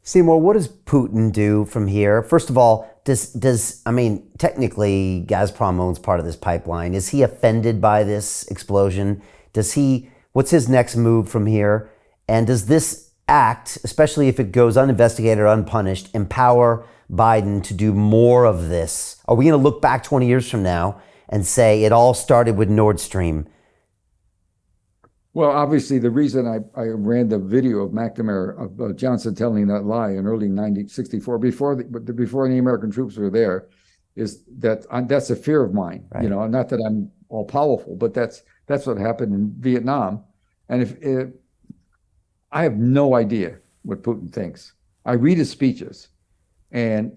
Seymour, what does Putin do from here? First of all, does I mean, technically Gazprom owns part of this pipeline. Is he offended by this explosion? What's his next move from here? And does this act, especially if it goes uninvestigated or unpunished, empower Biden to do more of this? Are we going to look back 20 years from now and say it all started with Nordstream? Well, obviously, the reason I ran the video of McNamara, of Johnson telling that lie in early 1964, before any American troops were there, is that that's a fear of mine. Right. You know, not that I'm all powerful, but that's what happened in Vietnam. And if I have no idea what Putin thinks. I read his speeches, and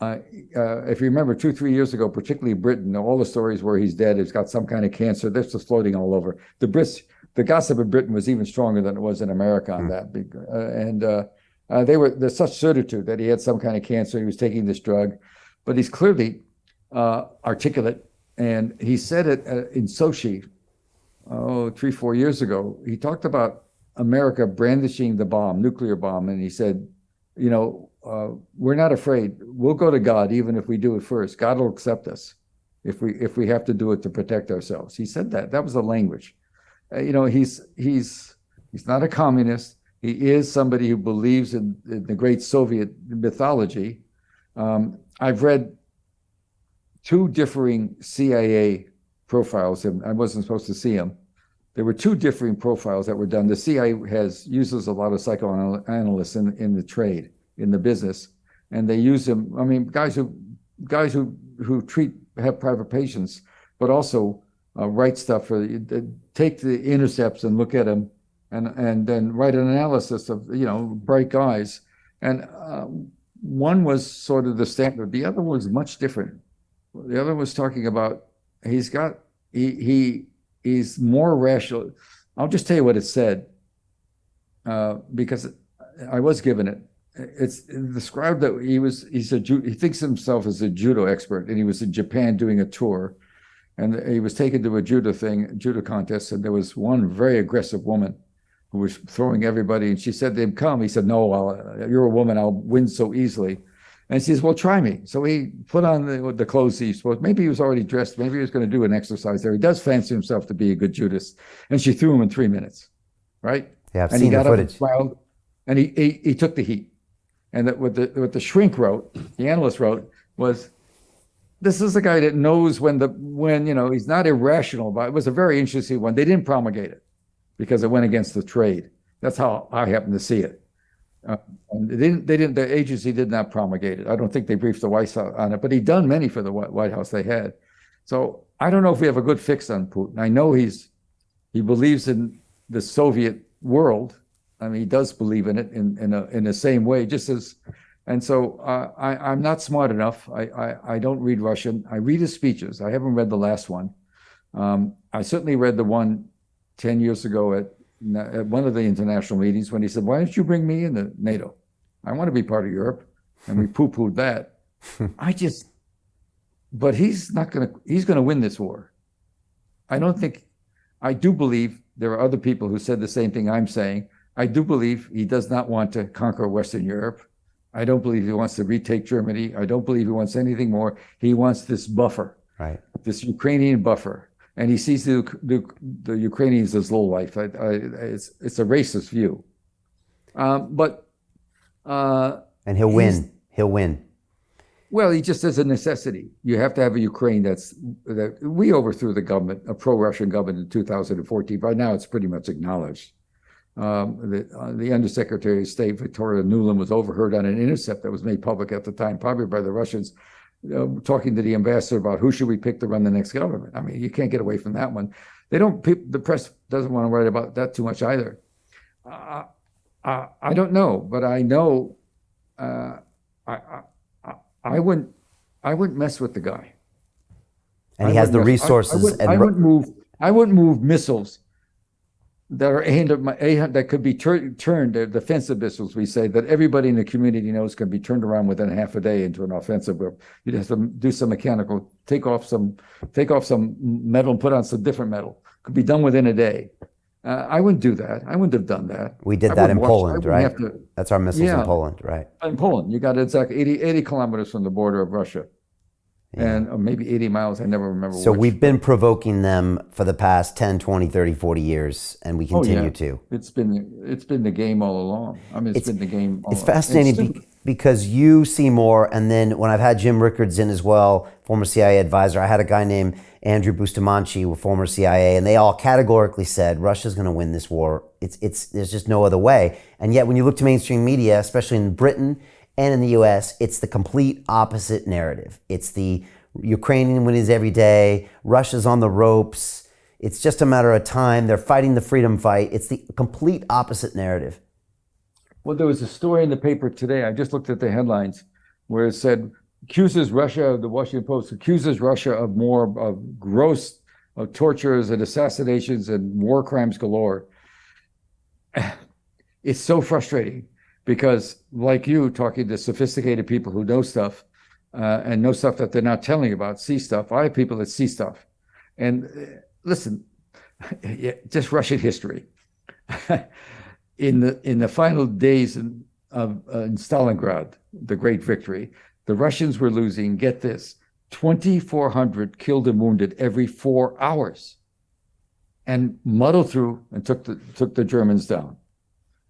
if you remember 2-3 years ago, particularly Britain, all the stories where he's dead, he's got some kind of cancer. This was floating all over. The gossip in Britain was even stronger than it was in America on that. There's such certitude that he had some kind of cancer. He was taking this drug, but he's clearly articulate. And he said it in Sochi, 3-4 years ago. He talked about America brandishing the bomb, nuclear bomb, and he said, we're not afraid. We'll go to God even if we do it first. God will accept us if we have to do it to protect ourselves. He said that. That was the language. He's not a communist. He is somebody who believes in the great Soviet mythology. I've read 2 differing CIA profiles, and I wasn't supposed to see them. There were 2 differing profiles that were done. The CIA uses a lot of psychoanalysts in the trade, in the business, and they use them. I mean, guys who have private patients, but also write stuff take the intercepts and look at them, and then write an analysis of bright guys. And one was sort of the standard. The other was much different. The other was talking about he's more rational. I'll just tell you what it said, because I was given it. It's described that he thinks himself as a judo expert, and he was in Japan doing a tour, and he was taken to a judo contest, and there was one very aggressive woman who was throwing everybody, and she said to him, "Come." He said, "No, you're a woman. I'll win so easily." And she says, "Well, try me." So he put on the clothes he supposed. Maybe he was already dressed. Maybe he was going to do an exercise there. He does fancy himself to be a good judist. And she threw him in 3 minutes, right? Yeah, I've seen the footage. And he got up and smiled, and he took the heat. And what the shrink wrote, the analyst wrote, was, this is a guy that knows when he's not irrational. But it was a very interesting one. They didn't promulgate it because it went against the trade. That's how I happen to see it. And the agency did not promulgate it. I don't think they briefed the White House on it, but he'd done many for the White House they had. So I don't know if we have a good fix on Putin. I know he believes in the Soviet world. I mean, he does believe in it in the same way, just as, and so I'm not smart enough. I don't read Russian. I read his speeches. I haven't read the last one. I certainly read the one 10 years ago at one of the international meetings when he said, "Why don't you bring me into NATO? I want to be part of Europe." And we poo-pooed that. But he's going to win this war. I do believe there are other people who said the same thing I'm saying. I do believe he does not want to conquer Western Europe. I don't believe he wants to retake Germany. I don't believe he wants anything more. He wants this buffer, right? This Ukrainian buffer. And he sees the Ukrainians as low life. It's a racist view. And he'll win. He'll win. Well, he just has a necessity. You have to have a Ukraine that we overthrew the government, a pro-Russian government in 2014. By now, it's pretty much acknowledged. The Undersecretary of State, Victoria Nuland, was overheard on an intercept that was made public at the time, probably by the Russians, talking to the ambassador about who should we pick to run the next government. I mean, you can't get away from that one. The press doesn't want to write about that too much either. I don't know, but I know I wouldn't mess with the guy. And he has the resources. I wouldn't move missiles that are aimed at that could be turned, the defensive missiles, we say, that everybody in the community knows can be turned around within half a day into an offensive. You'd have to do some mechanical, take off some metal and put on some different metal. Could be done within a day. I wouldn't do that. I wouldn't have done that. We did I that in wouldn't watch. I Poland, wouldn't right? have to. That's our missiles in Yeah, Poland, right? in Poland, you got exactly 80 kilometers from the border of Russia, Yeah. and or maybe 80 miles. I never remember So which. we've been provoking them for the past 10, 20, 30, 40 years, and we Oh continue yeah, to. it's been the game all along. I mean, it's It's been the game all it's along. It's fascinating stupid. because you, Seymour, and then when I've had Jim Rickards in as well, former CIA advisor, I had a guy named Andrew Bustamante, former CIA, and they all categorically said Russia's going to win this war. It's there's just no other way. And yet, when you look to mainstream media, especially in Britain and in the U.S., it's the complete opposite narrative. It's the Ukrainian wins every day. Russia's on the ropes. It's just a matter of time. They're fighting the freedom fight. It's the complete opposite narrative. Well, there was a story in the paper today. I just looked at the headlines where it said accuses Russia. The Washington Post accuses Russia of more of gross of tortures and assassinations and war crimes galore. It's so frustrating because, like you, talking to sophisticated people who know stuff and know stuff that they're not telling you about, see stuff. I have people that see stuff, and listen, just Russian history. In the final days in Stalingrad, the great victory, the Russians were losing, get this, 2,400 killed and wounded every 4 hours, and muddled through and took the Germans down.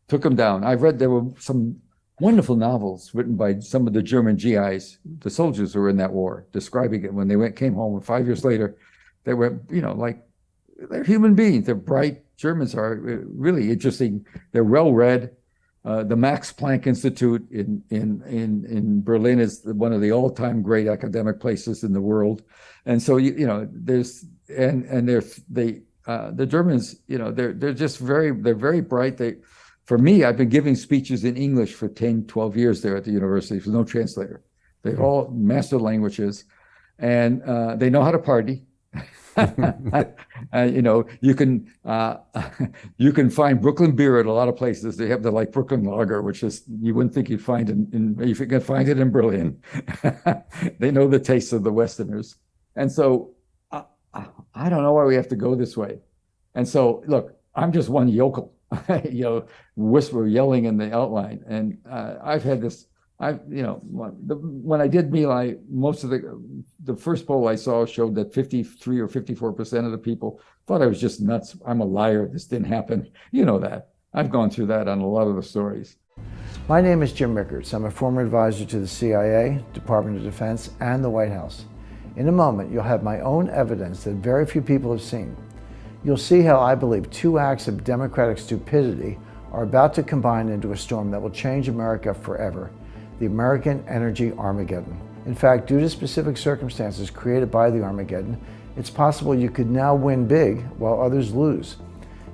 Took them down. I read there were some wonderful novels written by some of the German GIs, the soldiers who were in that war, describing it when they came home. And 5 years later, they were, like, they're human beings. They're bright. Germans are really interesting. They're well read. The Max Planck Institute in Berlin is one of the all-time great academic places in the world. And so there's the Germans, they're just they're very bright. For me, I've been giving speeches in English for 10, 12 years there at the university with no translator. They all master languages, and they know how to party. You can find Brooklyn beer at a lot of places. They have the Brooklyn Lager, which is you wouldn't think you'd find if you can find it in Berlin. They know the taste of the Westerners, and so I don't know why we have to go this way. And so, look, I'm just one yokel, whisper yelling in the outline, and I've had this. When I did My Lai, most of the first poll I saw showed that 53 or 54% of the people thought I was just nuts. I'm a liar. This didn't happen. You know that. I've gone through that on a lot of the stories. My name is Jim Rickards. I'm a former advisor to the CIA, Department of Defense, and the White House. In a moment, you'll have my own evidence that very few people have seen. You'll see how I believe two acts of democratic stupidity are about to combine into a storm that will change America forever. The American Energy Armageddon. In fact, due to specific circumstances created by the Armageddon, it's possible you could now win big while others lose.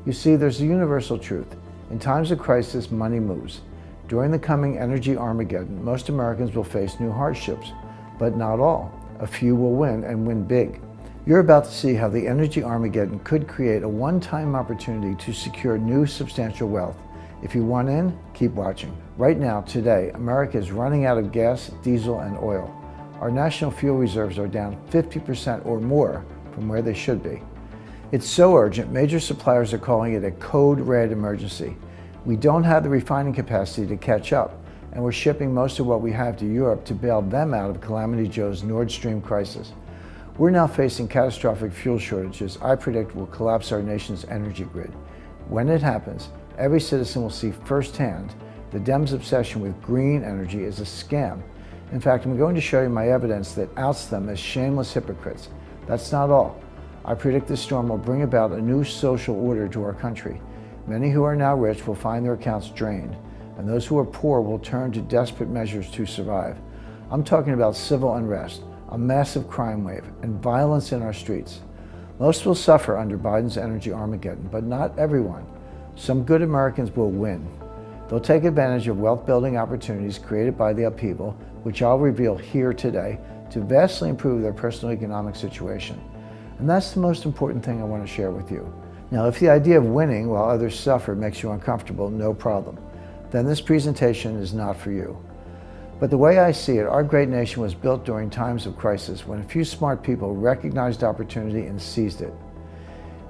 You see, there's a universal truth. In times of crisis, money moves. During the coming energy Armageddon, most Americans will face new hardships, but not all. A few will win and win big. You're about to see how the energy Armageddon could create a one-time opportunity to secure new substantial wealth. If you want in, keep watching. Right now, today, America is running out of gas, diesel, and oil. Our national fuel reserves are down 50% or more from where they should be. It's so urgent, major suppliers are calling it a code red emergency. We don't have the refining capacity to catch up, and we're shipping most of what we have to Europe to bail them out of Calamity Joe's Nordstream crisis. We're now facing catastrophic fuel shortages I predict will collapse our nation's energy grid. When it happens, every citizen will see firsthand the Dems' obsession with green energy is a scam. In fact, I'm going to show you my evidence that outs them as shameless hypocrites. That's not all. I predict this storm will bring about a new social order to our country. Many who are now rich will find their accounts drained, and those who are poor will turn to desperate measures to survive. I'm talking about civil unrest, a massive crime wave, and violence in our streets. Most will suffer under Biden's energy Armageddon, but not everyone. Some good Americans will win. They'll take advantage of wealth-building opportunities created by the upheaval, which I'll reveal here today, to vastly improve their personal economic situation. And that's the most important thing I want to share with you. Now, if the idea of winning while others suffer makes you uncomfortable, no problem. Then this presentation is not for you. But the way I see it, our great nation was built during times of crisis when a few smart people recognized opportunity and seized it.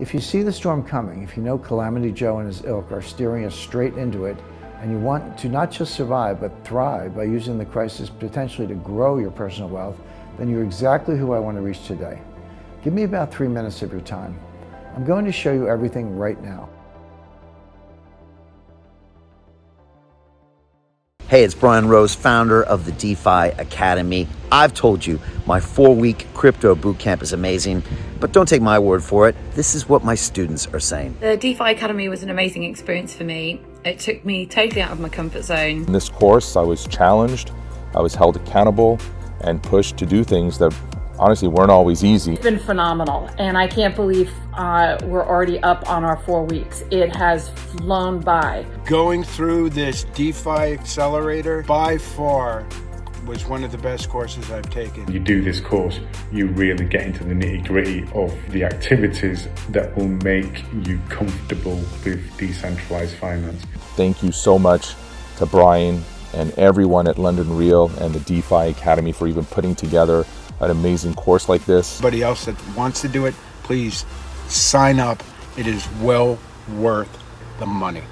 If you see the storm coming, if you know Calamity Joe and his ilk are steering us straight into it, and you want to not just survive, but thrive by using the crisis potentially to grow your personal wealth, then you're exactly who I want to reach today. Give me about 3 minutes of your time. I'm going to show you everything right now. Hey, it's Brian Rose, founder of the DeFi Academy. I've told you my 4-week crypto bootcamp is amazing, but don't take my word for it. This is what my students are saying. The DeFi Academy was an amazing experience for me. It took me totally out of my comfort zone. In this course, I was challenged, I was held accountable, and pushed to do things that honestly weren't always easy. It's been phenomenal, and I can't believe we're already up on our 4 weeks. It has flown by. Going through this DeFi accelerator by far was one of the best courses I've taken. You do this course, you really get into the nitty-gritty of the activities that will make you comfortable with decentralized finance. Thank you so much to Brian and everyone at London Real and the DeFi Academy for even putting together an amazing course like this. Anybody else that wants to do it, please sign up. It is well worth the money.